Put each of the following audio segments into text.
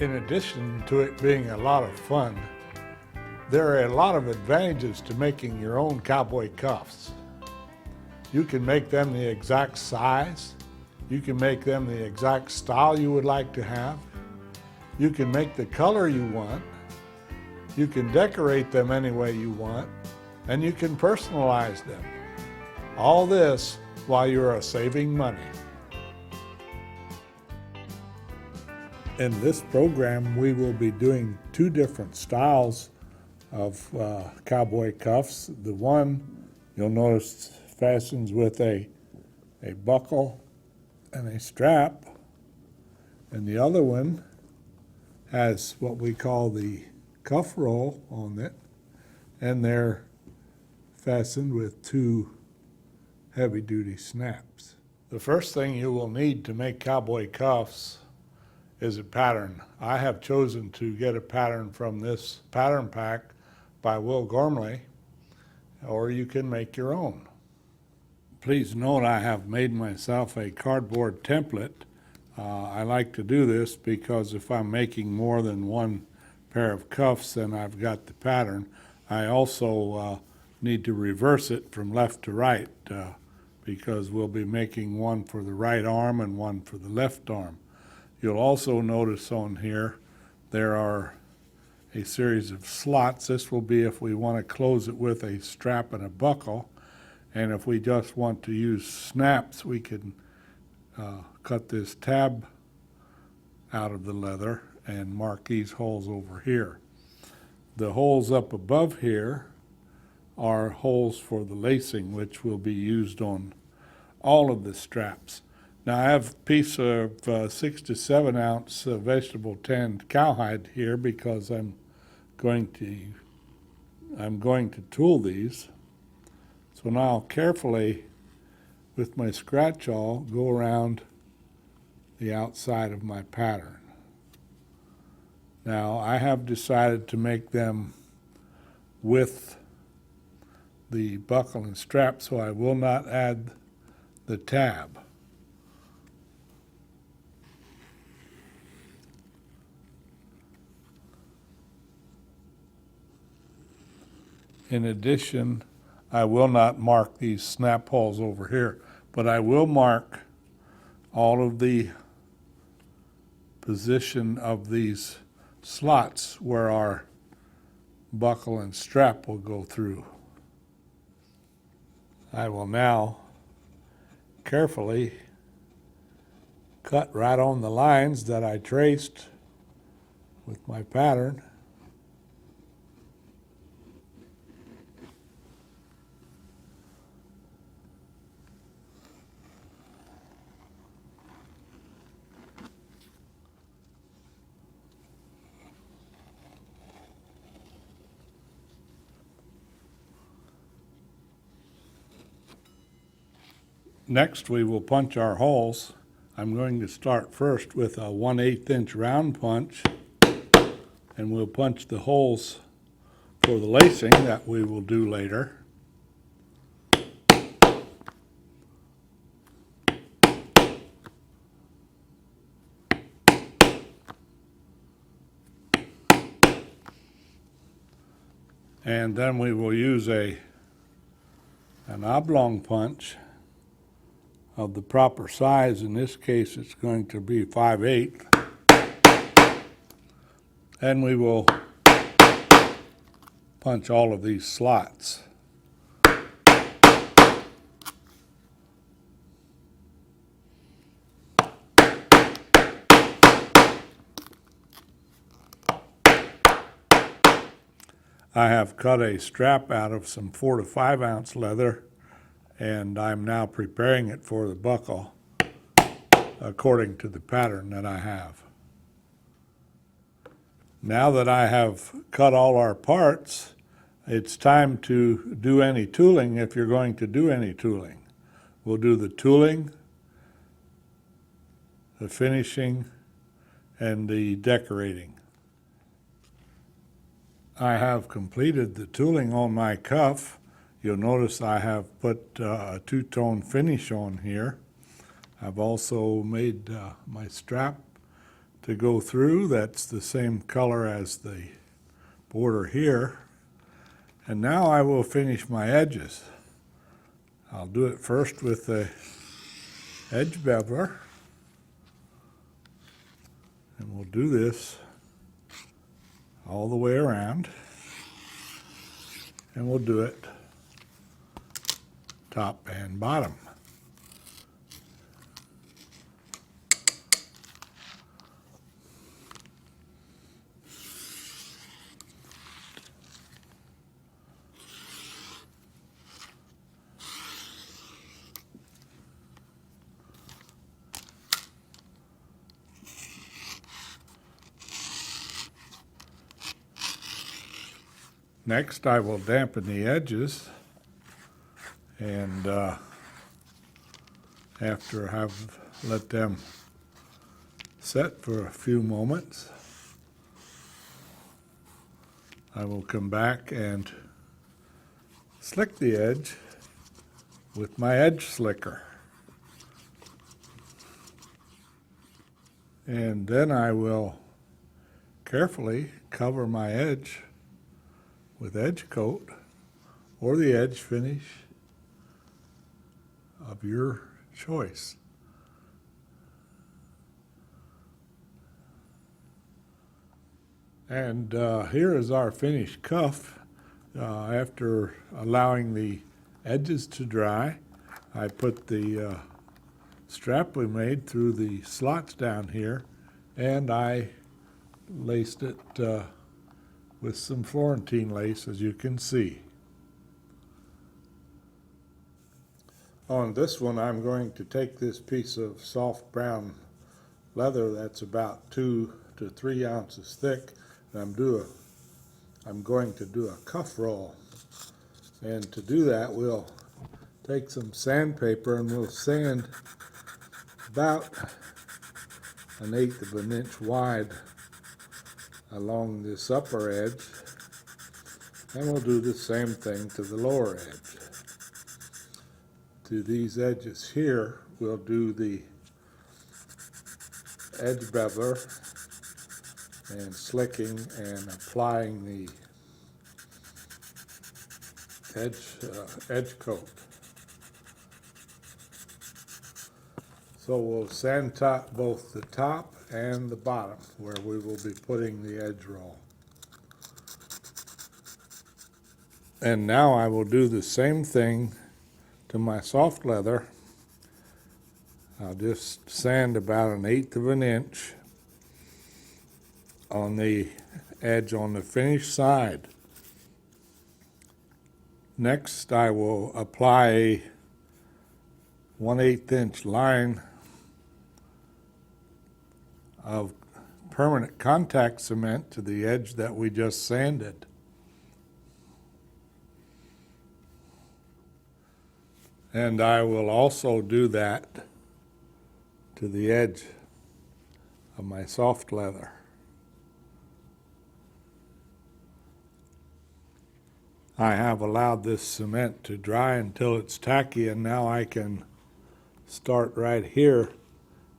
In addition to it being a lot of fun, there are a lot of advantages to making your own cowboy cuffs. You can make them the exact size. You can make them the exact style you would like to have. You can make the color you want. You can decorate them any way you want, and you can personalize them. All this while you are saving money. In this program, we will be doing two different styles of cowboy cuffs. The one you'll notice fastens with a buckle and a strap, and the other one has what we call the cuff roll on it, and they're fastened with two heavy-duty snaps. The first thing you will need to make cowboy cuffs is a pattern. I have chosen to get a pattern from this pattern pack by Will Gormley, or you can make your own. Please note I have made myself a cardboard template. I like to do this because if I'm making more than one pair of cuffs and I've got the pattern, I also need to reverse it from left to right because we'll be making one for the right arm and one for the left arm. You'll also notice on here there are a series of slots. This will be if we want to close it with a strap and a buckle, and if we just want to use snaps, we can cut this tab out of the leather and mark these holes over here. The holes up above here are holes for the lacing, which will be used on all of the straps. Now I have a piece of 6 to 7 ounce vegetable tanned cowhide here because I'm going to tool these. So now I'll carefully, with my scratch awl, go around the outside of my pattern. Now I have decided to make them with the buckle and strap, so I will not add the tab. In addition, I will not mark these snap holes over here, but I will mark all of the position of these slots where our buckle and strap will go through. I will now carefully cut right on the lines that I traced with my pattern. Next, we will punch our holes. I'm going to start first with a 1/8 inch round punch, and we'll punch the holes for the lacing that we will do later. And then we will use an oblong punch of the proper size. In this case, it's going to be 5/8. And we will punch all of these slots. I have cut a strap out of some 4 to 5 ounce leather, and I'm now preparing it for the buckle according to the pattern that I have. Now that I have cut all our parts, it's time to do any tooling if you're going to do any tooling. We'll do the tooling, the finishing, and the decorating. I have completed the tooling on my cuff. You'll notice I have put a two-tone finish on here. I've also made my strap to go through. That's the same color as the border here. And now I will finish my edges. I'll do it first with the edge beveler. And we'll do this all the way around. And we'll do it top and bottom. Next, I will dampen the edges, and after I've let them set for a few moments, I will come back and slick the edge with my edge slicker. And then I will carefully cover my edge with edge coat or the edge finish of your choice. And here is our finished cuff. After allowing the edges to dry, I put the strap we made through the slots down here, and I laced it with some Florentine lace, as you can see. On this one, I'm going to take this piece of soft brown leather that's about 2 to 3 ounces thick, and I'm going to do a cuff roll. And to do that, we'll take some sandpaper and we'll sand about 1/8 of an inch wide along this upper edge, and we'll do the same thing to the lower edge. To these edges here, we'll do the edge beveler and slicking and applying the edge coat. So we'll sand top both the top and the bottom where we will be putting the edge roll. And now I will do the same thing to my soft leather. I'll just sand about 1/8 of an inch on the edge on the finished side. Next, I will apply a 1/8 inch line of permanent contact cement to the edge that we just sanded. And I will also do that to the edge of my soft leather. I have allowed this cement to dry until it's tacky, and now I can start right here,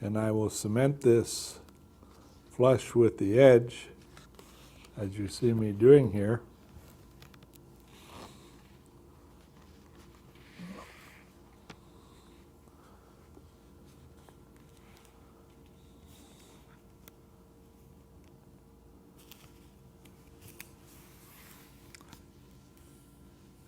and I will cement this flush with the edge, as you see me doing here.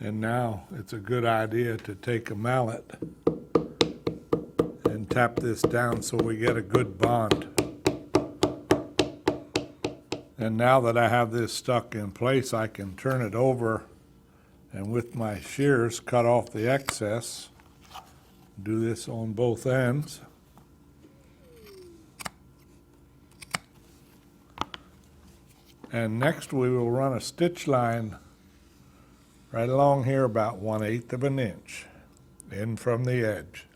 And now it's a good idea to take a mallet and tap this down so we get a good bond. And now that I have this stuck in place, I can turn it over and with my shears cut off the excess. Do this on both ends. And next we will run a stitch line right along here about 1/8 of an inch in from the edge.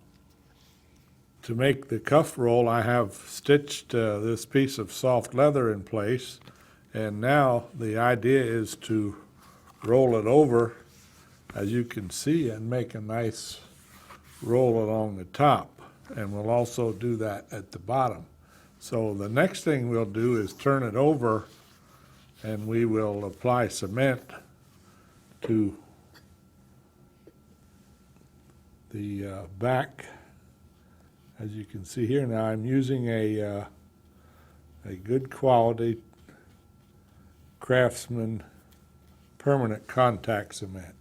To make the cuff roll, I have stitched this piece of soft leather in place, and now the idea is to roll it over, as you can see, and make a nice roll along the top. And we'll also do that at the bottom. So the next thing we'll do is turn it over, and we will apply cement to the back. As you can see here now, I'm using a good quality Craftsman permanent contact cement.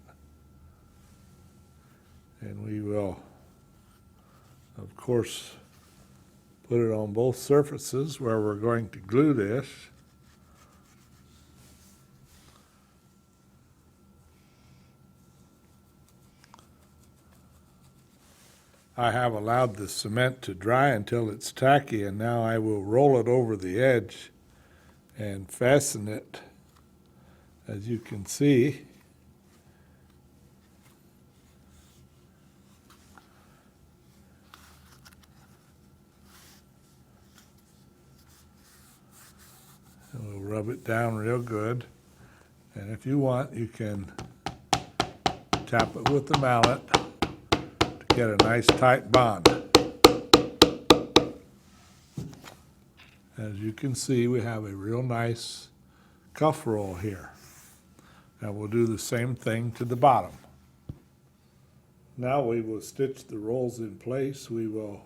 And we will, of course, put it on both surfaces where we're going to glue this. I have allowed the cement to dry until it's tacky, and now I will roll it over the edge and fasten it. As you can see, and we'll rub it down real good. And if you want, you can tap it with the mallet to get a nice tight bond. As you can see, we have a real nice cuff roll here. And we'll do the same thing to the bottom. Now we will stitch the rolls in place. We will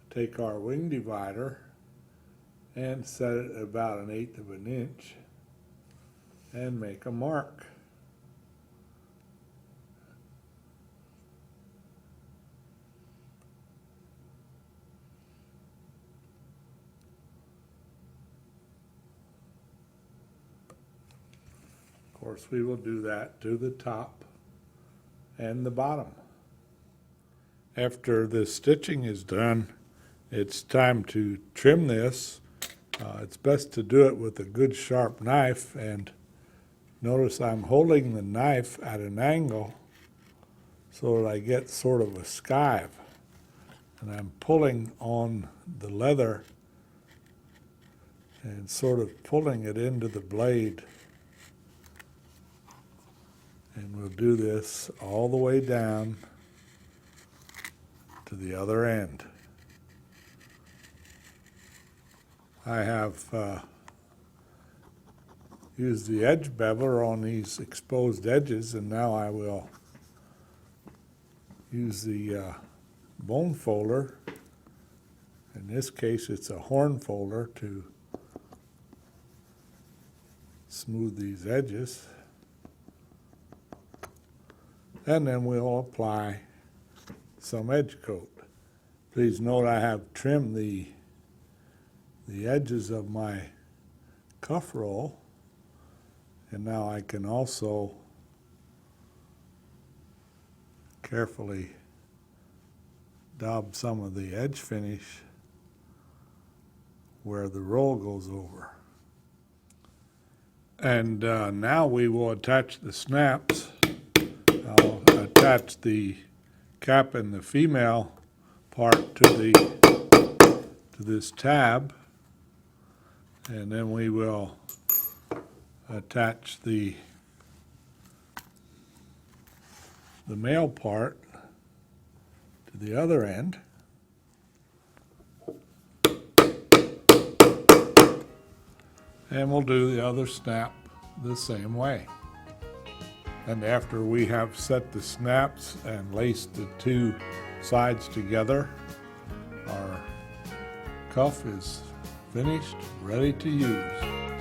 take our wing divider and set it about 1/8 of an inch and make a mark. Of course, we will do that to the top and the bottom. After the stitching is done, it's time to trim this. It's best to do it with a good sharp knife, and notice I'm holding the knife at an angle so that I get sort of a skive, and I'm pulling on the leather and sort of pulling it into the blade. And we'll do this all the way down to the other end. I have used the edge beveler on these exposed edges, and now I will use the bone folder. In this case, it's a horn folder to smooth these edges. And then we'll apply some edge coat. Please note I have trimmed the edges of my cuff roll, and now I can also carefully daub some of the edge finish where the roll goes over. And now we will attach the snaps. I'll attach the cap and the female part to this tab, and then we will attach the male part to the other end. And we'll do the other snap the same way. And after we have set the snaps and laced the two sides together, our cuff is finished, ready to use.